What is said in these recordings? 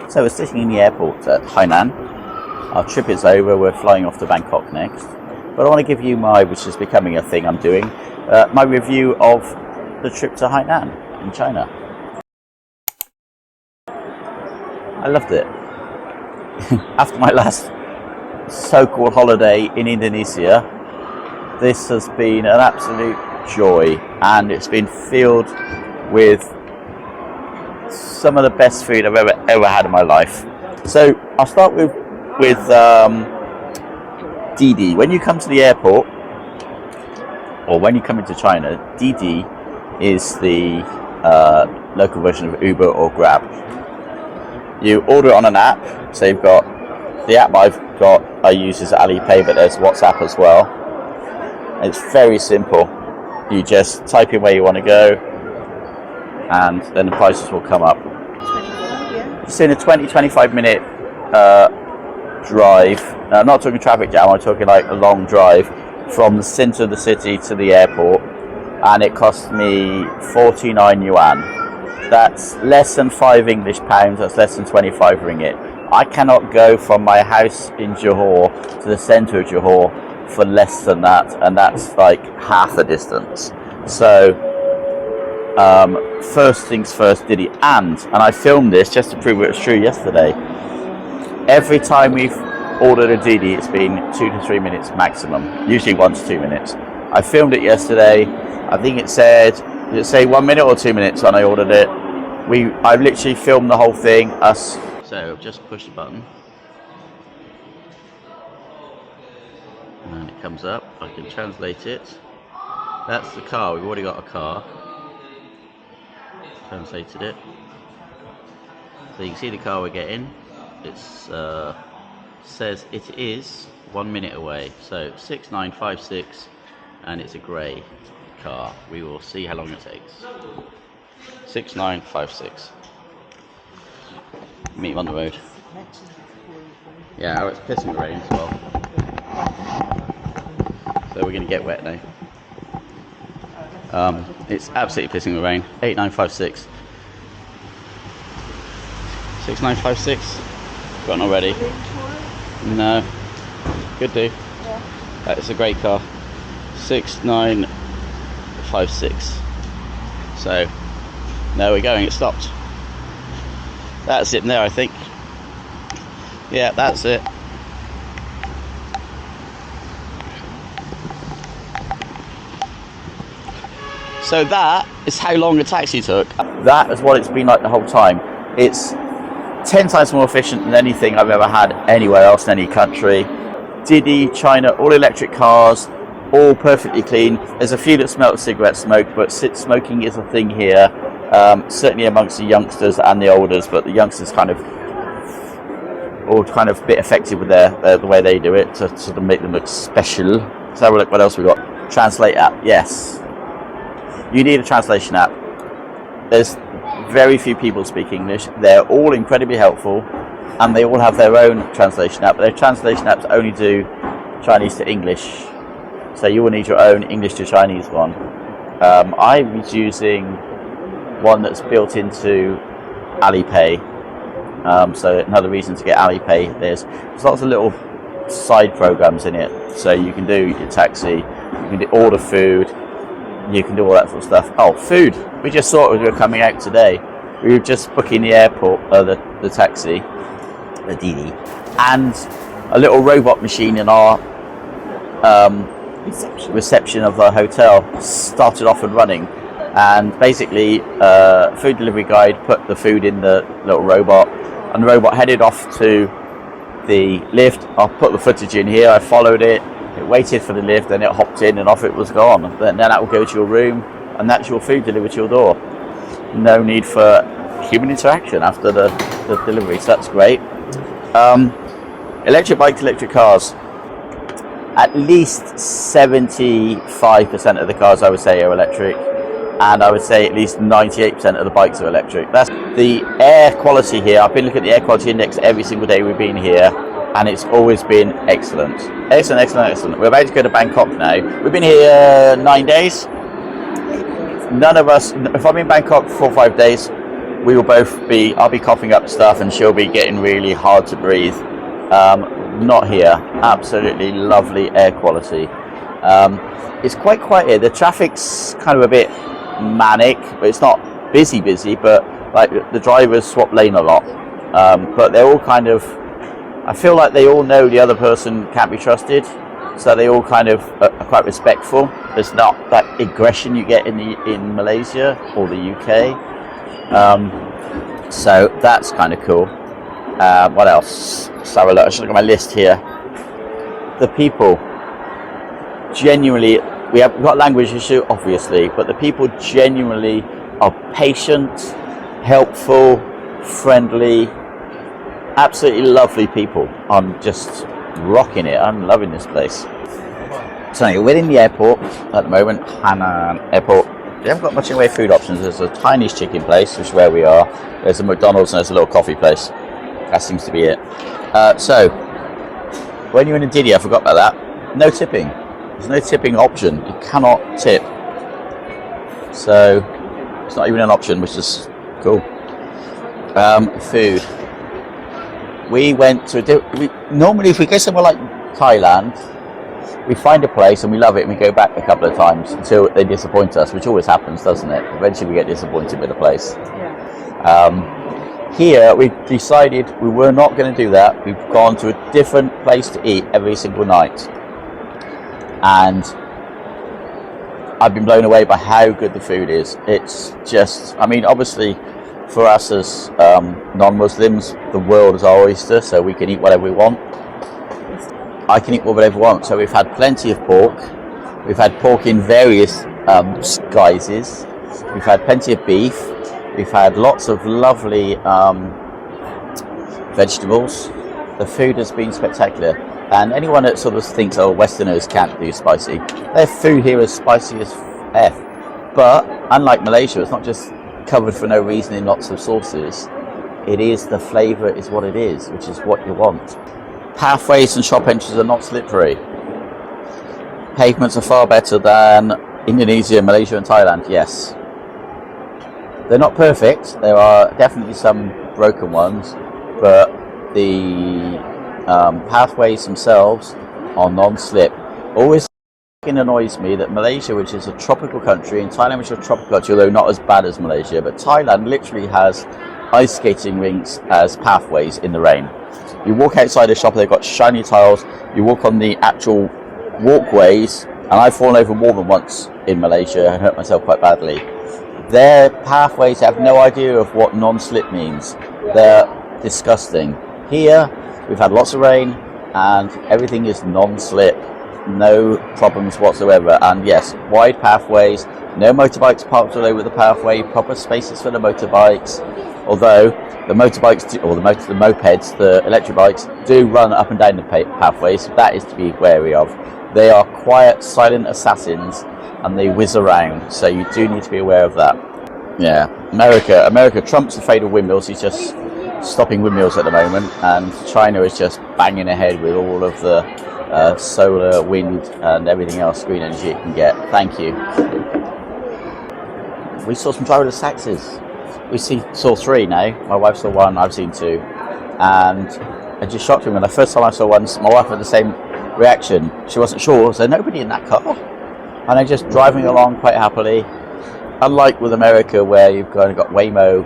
So we're sitting in the airport at Hainan. Our trip is over, we're flying off to Bangkok next. But I want to give you which is becoming a thing I'm doing, my review of the trip to Hainan in China. I loved it. After my last so-called holiday in Indonesia, this has been an absolute joy, and it's been filled with some of the best food I've ever had in my life. So I'll start with DiDi. When you come to the airport, or when you come into China, DiDi is the local version of Uber or Grab. You order it on an app. So you've got the app I use is Alipay, but there's WhatsApp as well. It's very simple. You just type in where you want to go, and then the prices will come up. It's in a 20-25 minute drive. Now, I'm not talking traffic jam, I'm talking like a long drive from the centre of the city to the airport, and it cost me 49 yuan. That's less than 5 English pounds, that's less than 25 ringgit. I cannot go from my house in Johor to the centre of Johor for less than that, and that's like half the distance. So first things first, DiDi. And I filmed this just to prove it was true yesterday. Every time we've ordered a DiDi, it's been 2 to 3 minutes maximum, usually 1 to 2 minutes. I filmed it yesterday. I think it said, did it say 1 minute or 2 minutes when I ordered it? I've literally filmed the whole thing. So just push the button, and it comes up. I can translate it. That's the car. We've already got a car. Translated it. So you can see the car we're getting. It says it is 1 minute away. So 6956, and it's a grey car. We will see how long it takes. 6956. Meet him on the road. Yeah, it's pissing rain as well. So we're going to get wet now. It's absolutely pissing with rain. 8956. 6956. Got one already. No. Could do. It's a great car. 6956. So there we're going. It stopped. That's it there, I think. Yeah, that's it. So that is how long the taxi took. That is what it's been like the whole time. It's 10 times more efficient than anything I've ever had anywhere else in any country. DiDi, China, all electric cars, all perfectly clean. There's a few that smell of cigarette smoke, but smoking is a thing here. Certainly amongst the youngsters and the olders, but the youngsters kind of a bit effective with the way they do it to sort of make them look special. Let's have a look what else we got. Translate app, yes. You need a translation app. There's very few people speak English. They're all incredibly helpful, and they all have their own translation app. Their translation apps only do Chinese to English, so you will need your own English to Chinese one. I was using one that's built into Alipay, so another reason to get Alipay. There's lots of little side programs in it, so you can do your taxi, you can order food, you can do all that sort of stuff. Oh, food! We just thought we were coming out today. We were just booking the airport, the taxi, the DiDi, and a little robot machine in our reception of the hotel started off and running. And basically, food delivery guide put the food in the little robot, and the robot headed off to the lift. I put the footage in here, I followed it, it waited for the lift, then it hopped in and off it was gone. Then that will go to your room, and that's your food delivered to your door. No need for human interaction after the delivery, so that's great. Electric bikes, electric cars. At least 75% of the cars, I would say, are electric. And I would say at least 98% of the bikes are electric. That's the air quality here. I've been looking at the air quality index every single day we've been here, and it's always been excellent. Excellent, excellent, excellent. We're about to go to Bangkok now. We've been here 9 days. None of us, if I'm in Bangkok for 4 or 5 days, we will both be, I'll be coughing up stuff and she'll be getting really hard to breathe. Not here. Absolutely lovely air quality. It's quite quiet here. The traffic's kind of a bit manic, but it's not busy, but like the drivers swap lane a lot. But they're all kind of, I feel like they all know the other person can't be trusted, so they all kind of are quite respectful. There's not that aggression you get in Malaysia or the UK. So that's kind of cool. What else? Let's have a look. I should look at my list here. The people, genuinely, we've got a language issue, obviously, but the people genuinely are patient, helpful, friendly, absolutely lovely people. I'm just rocking it. I'm loving this place. So we're in the airport at the moment, Hainan airport. We haven't got much in the way of food options. There's a Chinese chicken place, which is where we are. There's a McDonald's and there's a little coffee place. That seems to be it. So, when you're in a DiDi, I forgot about that, no tipping. There's no tipping option. You cannot tip. So, it's not even an option, which is cool. Food. We went to normally if we go somewhere like Thailand, we find a place and we love it and we go back a couple of times until they disappoint us, which always happens, doesn't it? Eventually we get disappointed with a place. Yeah. Here we decided we were not going to do that. We've gone to a different place to eat every single night, and I've been blown away by how good the food is. It's just, I mean, obviously for us as non-Muslims, the world is our oyster, so we can eat whatever we want. I can eat whatever we want. So we've had plenty of pork. We've had pork in various guises. We've had plenty of beef. We've had lots of lovely vegetables. The food has been spectacular. And anyone that sort of thinks, oh, Westerners can't do spicy, their food here is spicy as F. But unlike Malaysia, it's not just covered for no reason in lots of sauces. It is, the flavour is what it is, which is what you want. Pathways and shop entries are not slippery. Pavements are far better than Indonesia, Malaysia and Thailand, yes. They're not perfect. There are definitely some broken ones, but the pathways themselves are non-slip. Always annoys me that Malaysia, which is a tropical country, and Thailand, which is a tropical country, although not as bad as Malaysia, but Thailand literally has ice skating rinks as pathways in the rain. You walk outside the shop, they've got shiny tiles. You walk on the actual walkways, and I've fallen over more than once in Malaysia and hurt myself quite badly. Their pathways have no idea of what non-slip means. They're disgusting. Here, we've had lots of rain, and everything is non-slip. No problems whatsoever. And yes, wide pathways, no motorbikes parked all over the pathway, proper spaces for the motorbikes. Although the motorbikes, or the mopeds, the electric bikes, do run up and down the pathways. That is to be wary of. They are quiet, silent assassins, and they whiz around. So you do need to be aware of that. Yeah, America. Trump's afraid of windmills. He's just stopping windmills at the moment, and China is just banging ahead with all of the solar, wind, and everything else, green energy it can get. Thank you. We saw some driverless taxis. We saw 3 now. My wife saw 1, I've seen 2. And it just shocked me when the first time I saw one, my wife had the same reaction. She wasn't sure, was there nobody in that car? And they're just driving along quite happily. Unlike with America, where you've kind of got Waymo,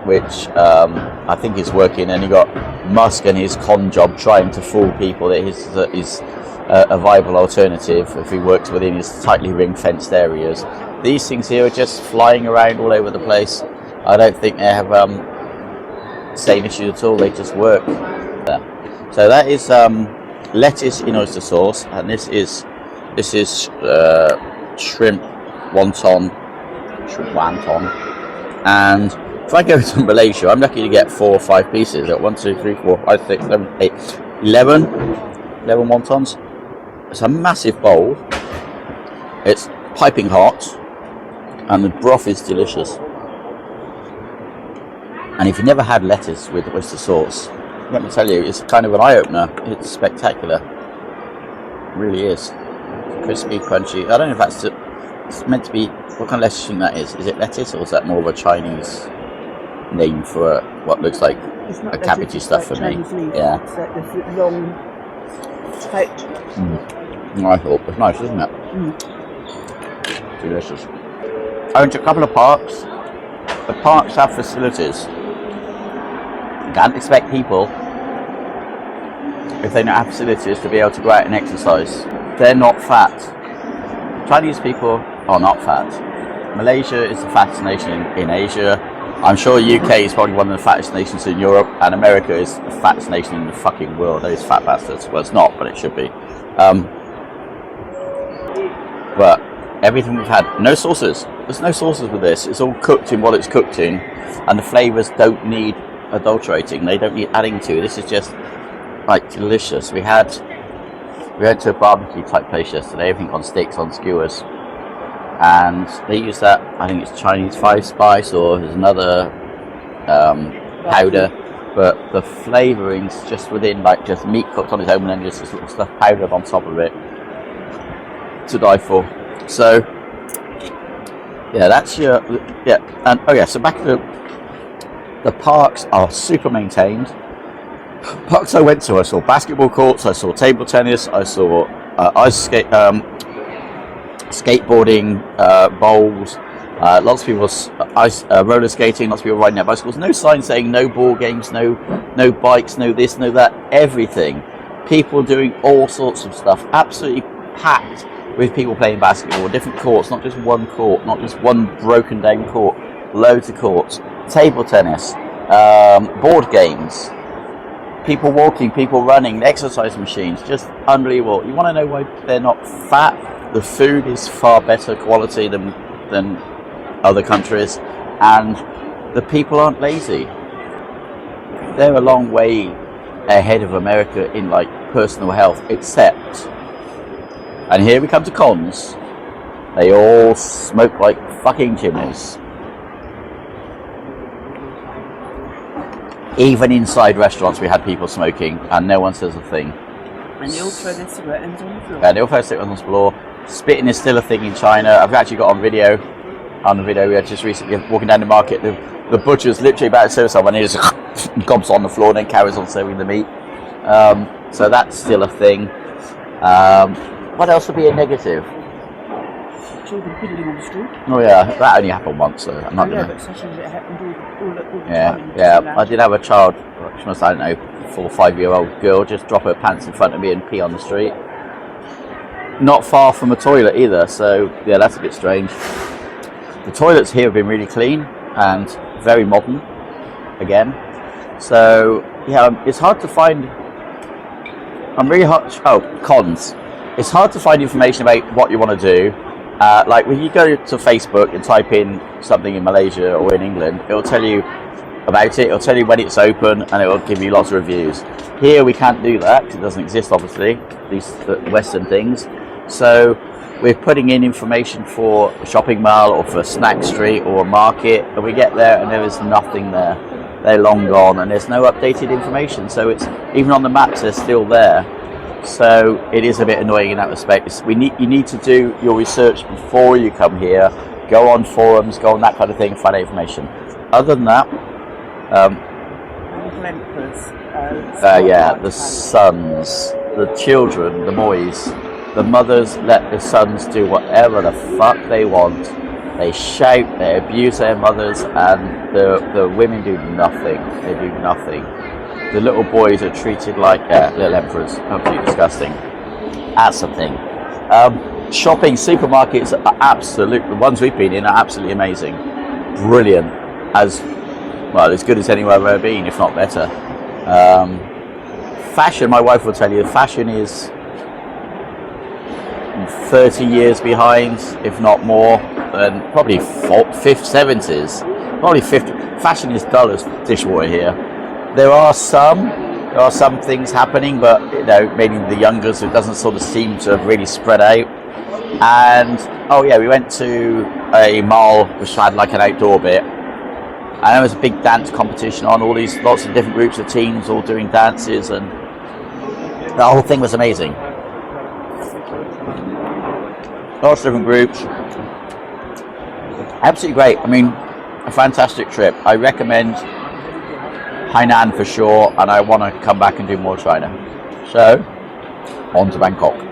which I think is working, and you got Musk and his con job trying to fool people that he's a viable alternative if he works within his tightly ring-fenced areas. These things here are just flying around all over the place. I don't think they have same issues at all. They just work. So that is lettuce in oyster sauce, and this is shrimp wonton. And if I go to Malaysia, I'm lucky to get 4 or 5 pieces. 1, 2, 3, 4, 5, 6, 7, 8, 11 wontons. It's a massive bowl. It's piping hot, and the broth is delicious. And if you never had lettuce with oyster sauce, let me tell you, it's kind of an eye-opener. It's spectacular. It really is. Crispy, crunchy. I don't know if that's it's meant to be. What kind of lettuce do you think that is? Is it lettuce, or is that more of a Chinese name for what looks like not a cabbagey stuff for me. Yeah. It's like this long, tight. I thought it's nice, isn't it? Delicious. I went to a couple of parks. The parks have facilities. You can't expect people, if they don't have facilities, to be able to go out and exercise. They're not fat. Chinese people are not fat. Malaysia is the fattest nation in Asia. I'm sure UK is probably one of the fattest nations in Europe, and America is the fattest nation in the fucking world. Those fat bastards. Well, it's not, but it should be. But everything we've had, no sauces. There's no sauces with this. It's all cooked in what it's cooked in, and the flavours don't need adulterating. They don't need adding to. This is just like delicious. We went to a barbecue type place yesterday. Everything on sticks, on skewers. And they use that, I think it's Chinese 5 spice, or there's another powder, but the flavourings just within, like just meat cooked on its own and then just this little stuff powdered on top of it, to die for. So yeah, that's your, and so back to the parks are super maintained. Parks I went to, I saw basketball courts, I saw table tennis, I saw ice skate, skateboarding, bowls, lots of people roller skating, lots of people riding their bicycles. No sign saying no ball games, no bikes, no this, no that. Everything. People doing all sorts of stuff. Absolutely packed with people playing basketball. Different courts, not just one court, not just one broken down court. Loads of courts. Table tennis, board games. People walking, people running, exercise machines. Just unbelievable. You want to know why they're not fat? The food is far better quality than other countries, and the people aren't lazy. They're a long way ahead of America in like personal health, except, and here we come to cons, they all smoke like fucking chimneys. Even inside restaurants we had people smoking and no one says a thing. And they all throw their cigarette ends on the floor. Yeah, they all throw cigarette ends on the floor. Spitting is still a thing in China. I've actually got on the video we had just recently walking down the market, the butcher's literally about to serve someone and he just gobs on the floor and then carries on serving the meat. So that's still a thing. What else would be a negative? Children piddling on the street. Oh yeah, that only happened once, so I'm not going to... but sometimes it happened all the time. Yeah, I did have a child, she must, I don't know, 4 or 5 year old girl just drop her pants in front of me and pee on the street. Not far from a toilet either, so yeah, that's a bit strange. The toilets here have been really clean and very modern again. So yeah, it's hard to find. Cons. It's hard to find information about what you want to do. Like when you go to Facebook and type in something in Malaysia or in England, it will tell you about it. It'll tell you when it's open and it will give you lots of reviews. Here we can't do that because it doesn't exist, obviously, these Western things. So we're putting in information for a shopping mall or for a snack street or a market, and we get there and there is nothing there. They're long gone and there's no updated information. So it's even on the maps they're still there. So it is a bit annoying in that respect. You need to do your research before you come here. Go on forums, go on that kind of thing, find out information. Other than that, the sons, the children, the boys, the mothers let the sons do whatever the fuck they want. They shout, they abuse their mothers, and the women do nothing. They do nothing. The little boys are treated like little emperors. Absolutely disgusting. That's something. Shopping, supermarkets are absolute. The ones we've been in are absolutely amazing. Brilliant. As good as anywhere I've ever been, if not better. Fashion, my wife will tell you, fashion is 30 years behind, if not more, and probably 5th, 70s. Probably 50. Fashion is dull as dishwater here. There are some things happening, but maybe the youngers, it doesn't sort of seem to have really spread out. And we went to a mall which had like an outdoor bit, and there was a big dance competition on. Lots of different groups of teens all doing dances, and the whole thing was amazing. Lots of different groups, absolutely great. I mean, a fantastic trip. I recommend Hainan for sure, and I want to come back and do more China. So, on to Bangkok.